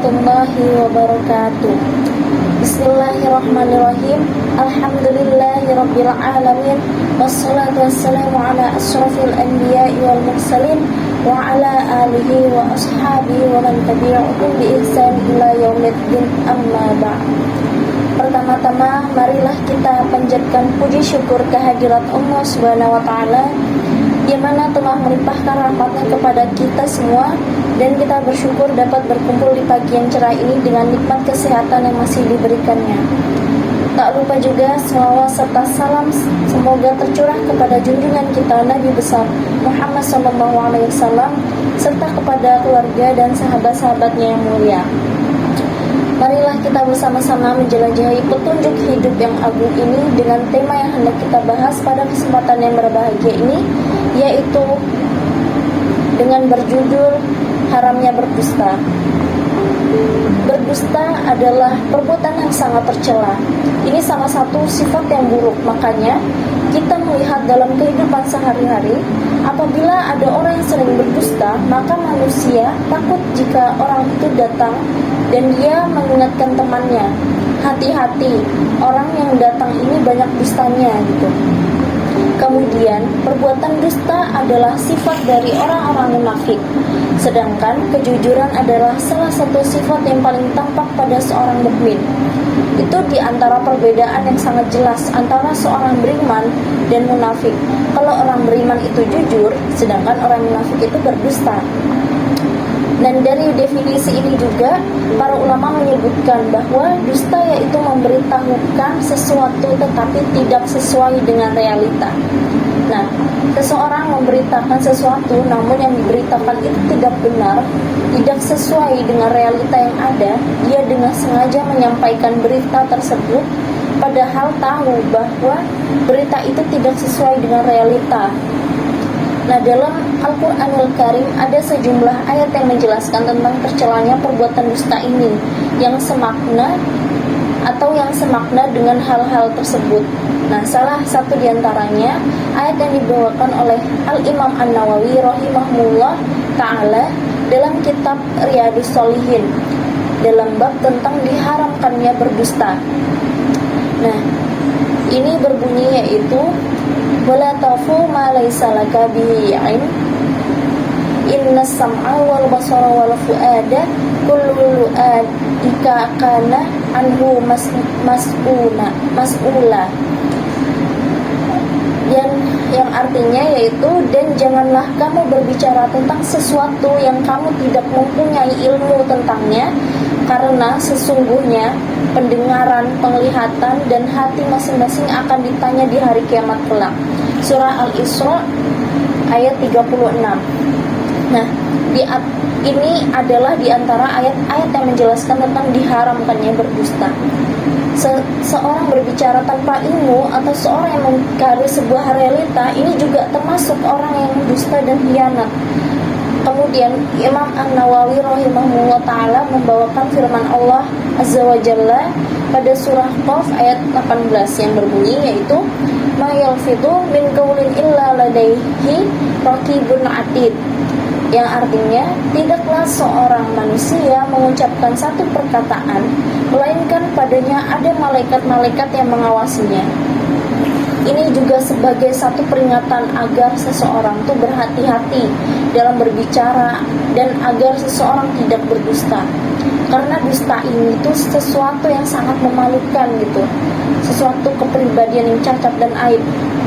warahmatullahi wabarakatuh. Bismillahirrahmanirrahim. Alhamdulillahirabbil alamin. Wassalatu wassalamu ala asyrafil anbiya'i wal mursalin wa ala alihi wa ashabihi wa man tabi'ahum bi ihsan ila yaumiddin, amma ba'd. Pertama-tama marilah kita panjatkan puji syukur kehadirat Allah Subhanahu wa taala yang mana telah melimpahkan rahmatnya kepada kita semua, dan kita bersyukur dapat berkumpul di pagi yang cerah ini dengan nikmat kesehatan yang masih diberikannya. Tak lupa juga selawat serta salam semoga tercurah kepada junjungan kita Nabi besar Muhammad SAW serta kepada keluarga dan sahabat-sahabatnya yang mulia. Marilah kita bersama-sama menjelajahi petunjuk hidup yang agung ini dengan tema yang hendak kita bahas pada kesempatan yang berbahagia ini, yaitu dengan berjudul haramnya berdusta. Berdusta adalah perbuatan yang sangat tercela. Ini salah satu sifat yang buruk. Makanya kita melihat dalam kehidupan sehari-hari, apabila ada orang yang sering berdusta, maka manusia takut jika orang itu datang dan dia mengingatkan temannya, hati-hati, orang yang datang ini banyak dustanya gitu. Kemudian perbuatan dusta adalah sifat dari orang-orang munafik, sedangkan kejujuran adalah salah satu sifat yang paling tampak pada seorang mukmin. Itu di antara perbedaan yang sangat jelas antara seorang beriman dan munafik. Kalau orang beriman itu jujur, sedangkan orang munafik itu berdusta. Dan dari definisi ini juga para ulama menyebutkan bahwa dusta yaitu memberitahukan sesuatu tetapi tidak sesuai dengan realita. Nah, seseorang memberitakan sesuatu namun yang diberitakan itu tidak benar, tidak sesuai dengan realita yang ada, dia dengan sengaja menyampaikan berita tersebut padahal tahu bahwa berita itu tidak sesuai dengan realita. Nah, dalam Al-Quranul Karim ada sejumlah ayat yang menjelaskan tentang tercelanya perbuatan dusta ini yang semakna dengan hal-hal tersebut. Nah, salah satu diantaranya ayat yang dibawakan oleh Al-Imam An-Nawawi rahimahullah ta'ala dalam kitab Riyadhus Shalihin dalam bab tentang diharamkannya berdusta. Nah, ini berbunyi yaitu wala tafu ma laysa laka bihi 'ilm innas sam'a wal basara wal fu'ada kullu ulaika kana anhu mas'ula. Dan yang artinya yaitu, dan janganlah kamu berbicara tentang sesuatu yang kamu tidak mempunyai ilmu tentangnya, karena sesungguhnya pendengaran, penglihatan, dan hati masing-masing akan ditanya di hari kiamat kelak. Surah Al-Isra ayat 36. Nah, ini adalah di antara ayat-ayat yang menjelaskan tentang diharamkannya berdusta. Seorang berbicara tanpa ilmu atau seorang yang mengingkari sebuah realita, ini juga termasuk orang yang dusta dan khianat. Kemudian Imam An-Nawawi rahimahullah ta'ala membawakan firman Allah Azza wa Jalla pada surah Qaf ayat 18 yang berbunyi yaitu ma yalfidu min qaulin illa ladaihi raqibun atid, yang artinya tidaklah seorang manusia mengucapkan satu perkataan melainkan padanya ada malaikat-malaikat yang mengawasinya. Ini juga sebagai satu peringatan agar seseorang itu berhati-hati dalam berbicara dan agar seseorang tidak berdusta. Karena dusta ini itu sesuatu yang sangat memalukan gitu, sesuatu kepribadian yang cacat dan aib.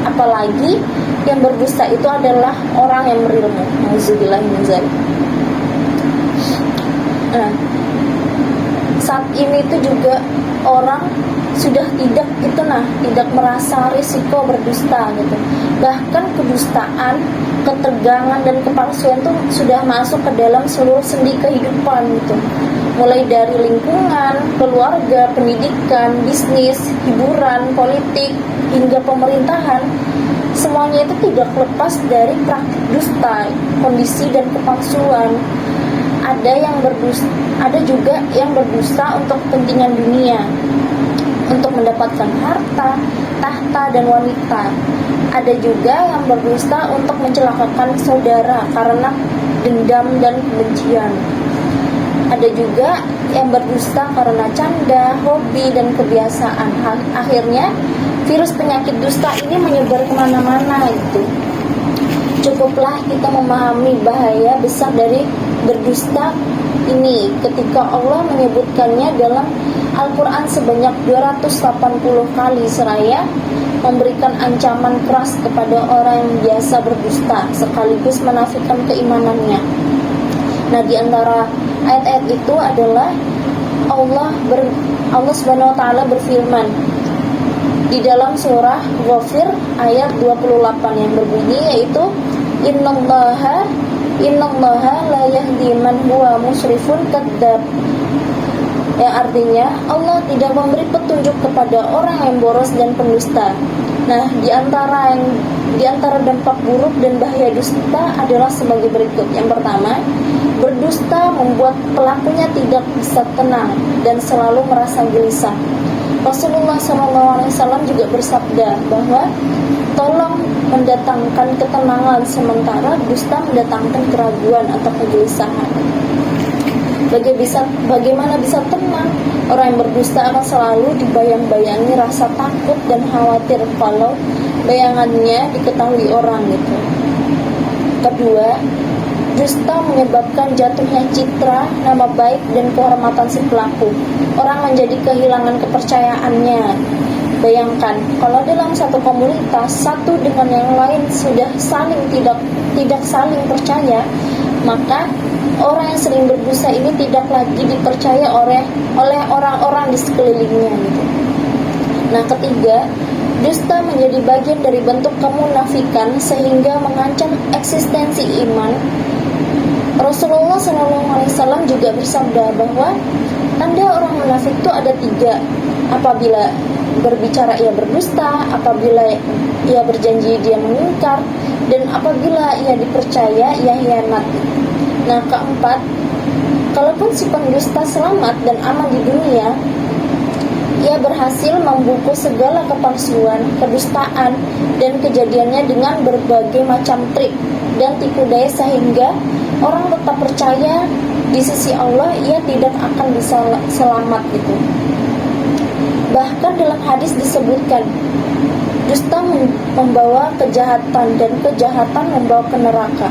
Apalagi yang berdusta itu adalah orang yang berilmu. Nauzubillah min dzalik. Nah, saat ini itu juga orang sudah tidak merasa risiko berdusta gitu. Bahkan kedustaan, ketegangan dan kepalsuan itu sudah masuk ke dalam seluruh sendi kehidupan gitu. Mulai dari lingkungan, keluarga, pendidikan, bisnis, hiburan, politik, hingga pemerintahan, semuanya itu tidak lepas dari praktik dusta, kondisi dan kepalsuan. Ada juga yang berdusta untuk kepentingan dunia, untuk mendapatkan harta, tahta, dan wanita. Ada juga yang berdusta untuk mencelakakan saudara karena dendam dan kebencian. Ada juga yang berdusta karena canda, hobi, dan kebiasaan. Akhirnya virus penyakit dusta ini menyebar kemana-mana gitu. Cukuplah kita memahami bahaya besar dari berdusta ini ketika Allah menyebutkannya dalam Al-Quran sebanyak 280 kali seraya memberikan ancaman keras kepada orang yang biasa berdusta sekaligus menafikan keimanannya. Nah, di antara ayat-ayat itu adalah Allah Subhanahu wa taala berfirman di dalam surah Ghafir ayat 28 yang berbunyi, yaitu Innallaha la yahdi man huwa musrifun kadzdzab. Yang artinya Allah tidak memberi petunjuk kepada orang yang boros dan pendusta. Nah, di antara dampak buruk dan bahaya dusta adalah sebagai berikut. Yang pertama, berdusta membuat pelakunya tidak bisa tenang dan selalu merasa gelisah. Rasulullah SAW juga bersabda bahwa tolong mendatangkan ketenangan, sementara dusta mendatangkan keraguan atau kegelisahan. Bagaimana bisa tenang? Orang yang berdusta akan selalu dibayang-bayangi rasa takut dan khawatir kalau bayangannya diketahui orang gitu. Kedua, dusta menyebabkan jatuhnya citra, nama baik, dan kehormatan si pelaku. Orang menjadi kehilangan kepercayaannya. Bayangkan, kalau dalam satu komunitas, satu dengan yang lain sudah tidak saling percaya, maka orang yang sering berdusta ini tidak lagi dipercaya oleh orang-orang di sekelilingnya gitu. Nah, ketiga, dusta menjadi bagian dari bentuk kemunafikan sehingga mengancam eksistensi iman. Rasulullah SAW juga bersabda bahwa tanda orang munafik itu ada 3. Apabila berbicara ia berdusta, apabila ia berjanji dia mengingkar, dan apabila ia dipercaya ia hianat. Nah, keempat, kalaupun si pendusta selamat dan aman di dunia, ia berhasil membungkus segala kepalsuan, kedustaan, dan kejadiannya dengan berbagai macam trik dan tipu daya sehingga orang tetap percaya di sisi Allah ia tidak akan bisa selamat gitu. Bahkan dalam hadis disebutkan dusta membawa kejahatan dan kejahatan membawa ke neraka.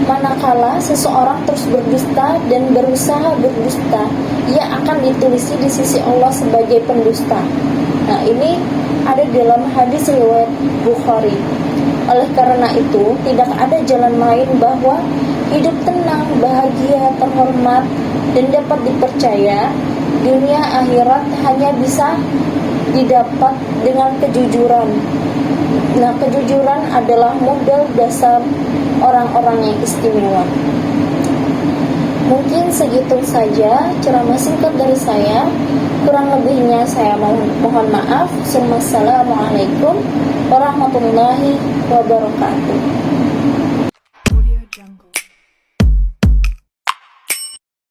Manakala seseorang terus berdusta dan berusaha berdusta, ia akan ditulisi di sisi Allah sebagai pendusta. Nah, ini ada dalam hadis riwayat Bukhari. Oleh karena itu, tidak ada jalan lain bahwa hidup tenang, bahagia, terhormat, dan dapat dipercaya dunia akhirat hanya bisa didapat dengan kejujuran. Nah, kejujuran adalah modal dasar orang-orang yang istimewa. Mungkin segitu saja ceramah singkat dari saya. Kurang lebihnya saya mohon maaf. Assalamualaikum warahmatullahi wabarakatuh.